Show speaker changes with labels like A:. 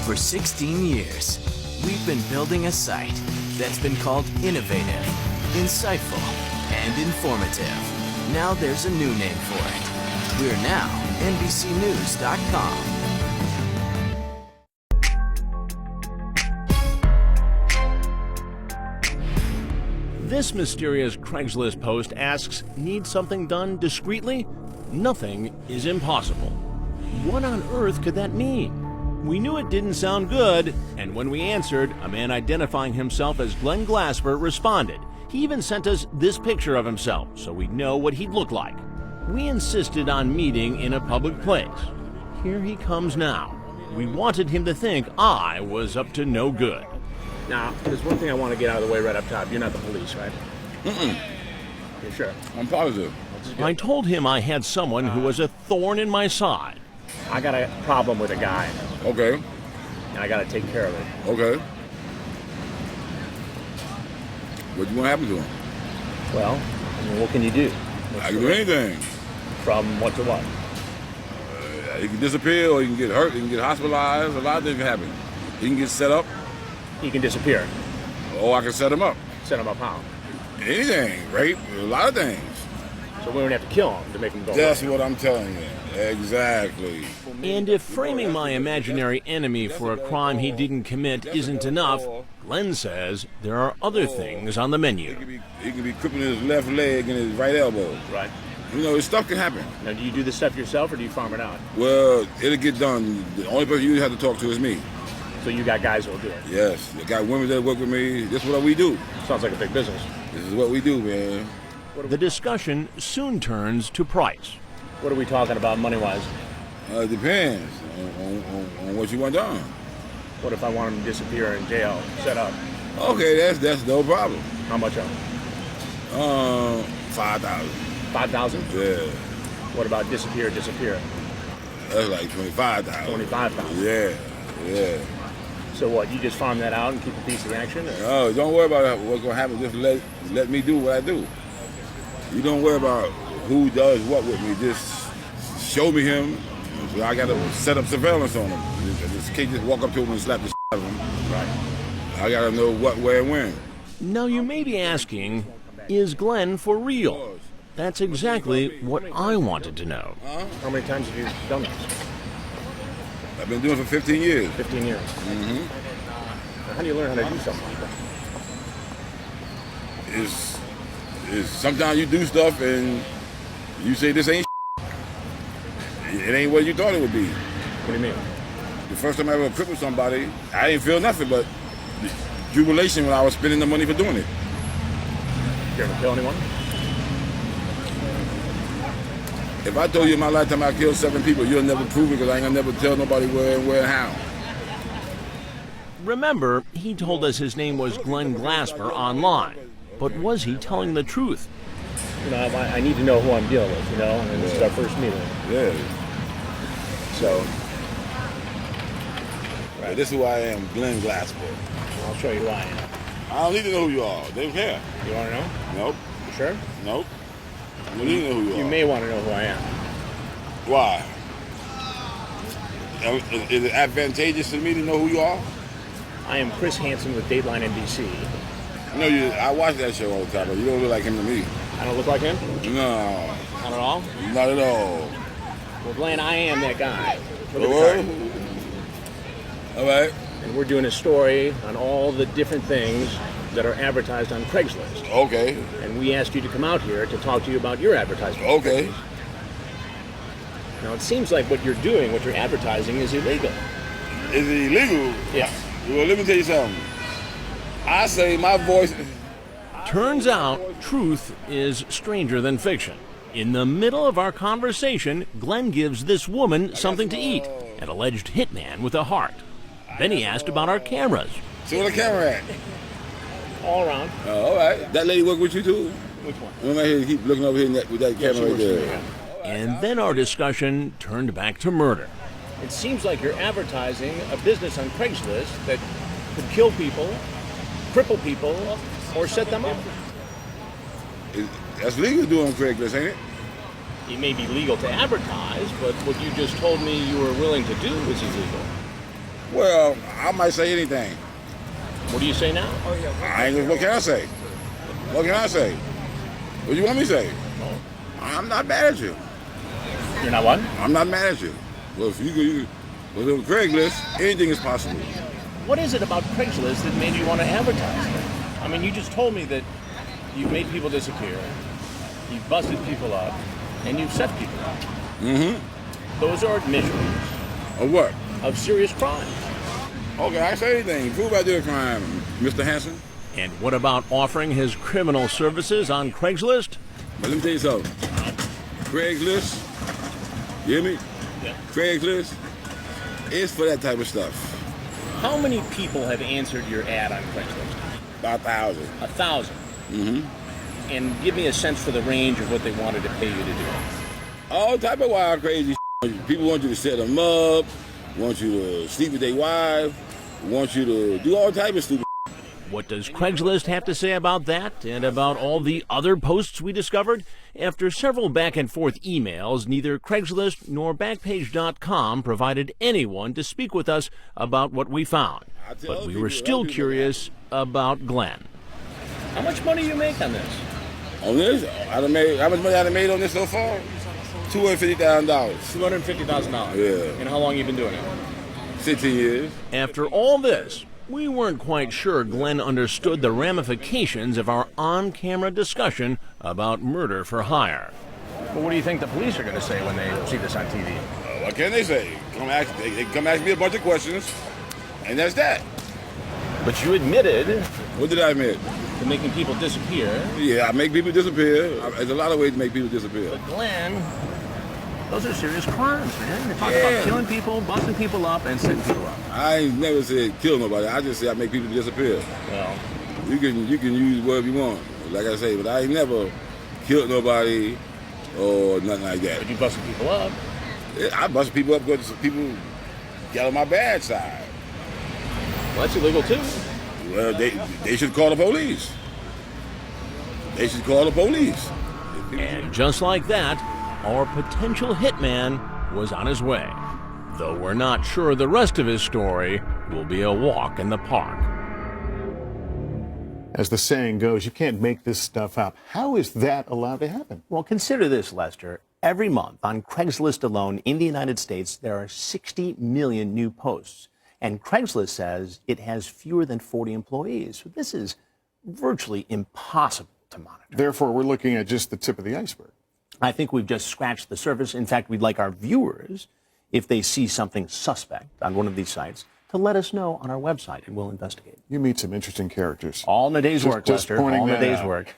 A: For 16 years, we've been building a site that's been called innovative, insightful, and informative. Now there's a new name for it. We're now NBCNews.com.
B: This mysterious Craigslist post asks, need something done discreetly? Nothing is impossible. What on earth could that mean? We knew it didn't sound good, and when we answered, a man identifying himself as Glenn Glasper responded. He even sent us this picture of himself so we'd know what he'd look like. We insisted on meeting in a public place. Here he comes now. We wanted him to think I was up to no good.
C: Now, there's one thing I want to get out of the way right up top. You're not the police, right?
D: Mm-mm.
C: You're sure?
D: I'm positive.
B: I told him I had someone who was a thorn in my side.
C: I got a problem with a guy,
D: Okay.
C: and I got to take care of it.
D: Okay. What do you want to happen to him?
C: Well, I mean, what can you do?
D: I can do anything.
C: From what to what?
D: He can disappear, or he can get hurt, he can get hospitalized. A lot of things can happen. He can get set up,
C: He can disappear.
D: or I can set him up.
C: Set him up how?
D: Anything, rape, a lot of things.
C: So we don't have to kill him to make him go
D: That's
C: away.
D: what I'm telling you. Exactly.
B: And if framing my imaginary enemy for a crime he didn't commit isn't enough, Glenn says there are other things on the menu.
D: He can be crippling his left leg and his right elbow.
C: Right.
D: You know, stuff can happen.
C: Now, do you do this stuff yourself, or do you farm it out?
D: Well, it'll get done. The only person you have to talk to is me.
C: So you got guys who'll do it.
D: Yes. I got women that work with me. This is what we do.
C: Sounds like a big business.
D: This is what we do, man.
B: The discussion soon turns to price.
C: What are we talking about money-wise?
D: It depends on what you want done.
C: What if I want him to disappear in jail, set up?
D: Okay, that's no problem.
C: How much of?
D: 5,000.
C: 5,000?
D: Yeah,
C: What about disappear?
D: that's like 25,000.
C: 25,000.
D: Yeah.
C: So what? You just farm that out and keep a piece of the action? Or?
D: No, don't worry about what's gonna happen. Just let me do what I do. You don't worry about who does what with me. Just show me him. So I gotta set up surveillance on him. Just can't just walk up to him and slap the shit out of him.
C: Right.
D: I gotta know what, where, and when.
B: Now you may be asking, is Glenn for real? That's exactly what I wanted to know.
C: How many times have you done this?
D: I've been doing it for 15 years.
C: 15 years.
D: Mm-hmm.
C: How do you learn how to do something like that?
D: Is sometimes you do stuff and you say this ain't it ain't what you thought it would be.
C: What do you mean?
D: The first time I ever crippled somebody, I didn't feel nothing but jubilation when I was spending the money for doing it.
C: You ever kill anyone?
D: If I told you in my lifetime I killed 7 people, you'll never prove it because I ain't gonna never tell nobody where and how.
B: Remember, he told us his name was Glenn Glasper online. But was he telling the truth?
C: You know, I need to know who I'm dealing with, you know, and this is our first meeting.
D: Yeah.
C: So,
D: Right. This is who I am, Glenn Glasper.
C: I'll show you who I am.
D: I don't need to know who you are. They don't care.
C: You want to know?
D: Nope.
C: You sure?
D: Nope. I don't need to know who you are.
C: You may want to know who I am.
D: Why? Is it advantageous to me to know who you are?
C: I am Chris Hansen with Dateline NBC.
D: No, I watch that show all the time, but you don't look like him to me.
C: I don't look like him?
D: No,
C: Not at all?
D: not at all.
C: Well, Glenn, I am that guy. Look at the card.
D: All right.
C: And we're doing a story on all the different things that are advertised on Craigslist.
D: Okay.
C: And we asked you to come out here to talk to you about your advertisement.
D: Okay.
C: Now, it seems like what you're doing, what you're advertising, is illegal.
D: Is it illegal?
C: Yeah.
D: Well, let me tell you something. I say my voice.
B: Turns out, truth is stranger than fiction. In the middle of our conversation, Glenn gives this woman something to eat, an alleged hitman with a heart. Then he asked about our cameras.
D: See where the camera at?
C: All around.
D: All right. That lady work with you too?
C: Which one?
D: I'm right here, keep looking over here with that
C: Yeah, she
D: camera right
C: works for me,
D: there.
C: yeah.
B: And then our discussion turned back to murder.
C: It seems like you're advertising a business on Craigslist that could kill people, cripple people, or set them up.
D: That's legal to do on Craigslist, ain't it?
C: It may be legal to advertise, but what you just told me you were willing to do is illegal.
D: Well, I might say anything.
C: What do you say now?
D: What can I say? What can I say? What do you want me to say? I'm not mad at you.
C: You're not what?
D: I'm not mad at you. Well, if you with Craigslist, anything is possible.
C: What is it about Craigslist that made you want to advertise it? I mean, you just told me that you've made people disappear, you've busted people up, and you've set people up.
D: Mm-hmm.
C: Those are admissions
D: Of what?
C: of serious crimes.
D: Okay, I say anything. Prove I did a crime, Mr. Hanson.
B: And what about offering his criminal services on Craigslist?
D: But let me tell you something. Craigslist, you hear me?
C: Yeah.
D: Craigslist is for that type of stuff.
C: How many people have answered your ad on Craigslist?
D: About 1,000.
C: 1,000.
D: Mm-hmm.
C: And give me a sense for the range of what they wanted to pay you to do.
D: All type of wild, crazy shit. People want you to set them up, want you to sleep with their wife, want you to do all type of stupid.
B: What does Craigslist have to say about that and about all the other posts we discovered? After several back and forth emails, neither Craigslist nor Backpage.com provided anyone to speak with us about what we found. But we were still curious about Glenn.
C: How much money do you make on this?
D: On this, how much money I done made on this so far? $250,000.
C: $250,000.
D: Yeah.
C: And how long you been doing it?
D: 16 years.
B: After all this, we weren't quite sure Glenn understood the ramifications of our on-camera discussion about murder for hire.
C: Well, what do you think the police are going to say when they see this on TV?
D: What can they say? They come ask me a bunch of questions, and that's that.
C: But you admitted
D: What did I admit?
C: to making people disappear.
D: Yeah, I make people disappear. There's a lot of ways to make people disappear.
C: But Glenn, those are serious crimes, man. You're talking
D: Yeah.
C: about killing people, busting people up, and setting people up.
D: I ain't never said kill nobody. I just say I make people disappear.
C: Well,
D: You can use whatever you want, like I say, but I ain't never killed nobody or nothing like that.
C: but you busting people up.
D: I bust people up because people get on my bad side.
C: Well, that's illegal too.
D: Well, they should call the police. They should call the police.
B: And just like that, our potential hitman was on his way. Though we're not sure the rest of his story will be a walk in the park.
E: As the saying goes, you can't make this stuff up. How is that allowed to happen?
F: Well, consider this, Lester. Every month on Craigslist alone in the United States, there are 60 million new posts. And Craigslist says it has fewer than 40 employees. So this is virtually impossible to monitor.
E: Therefore, we're looking at just the tip of the iceberg.
F: I think we've just scratched the surface. In fact, we'd like our viewers, if they see something suspect on one of these sites, to let us know on our website, and we'll investigate.
E: You meet some interesting characters.
F: All in a day's work,
E: Just
F: Lester.
E: pointing
F: All in a
E: that
F: day's
E: out.
F: work.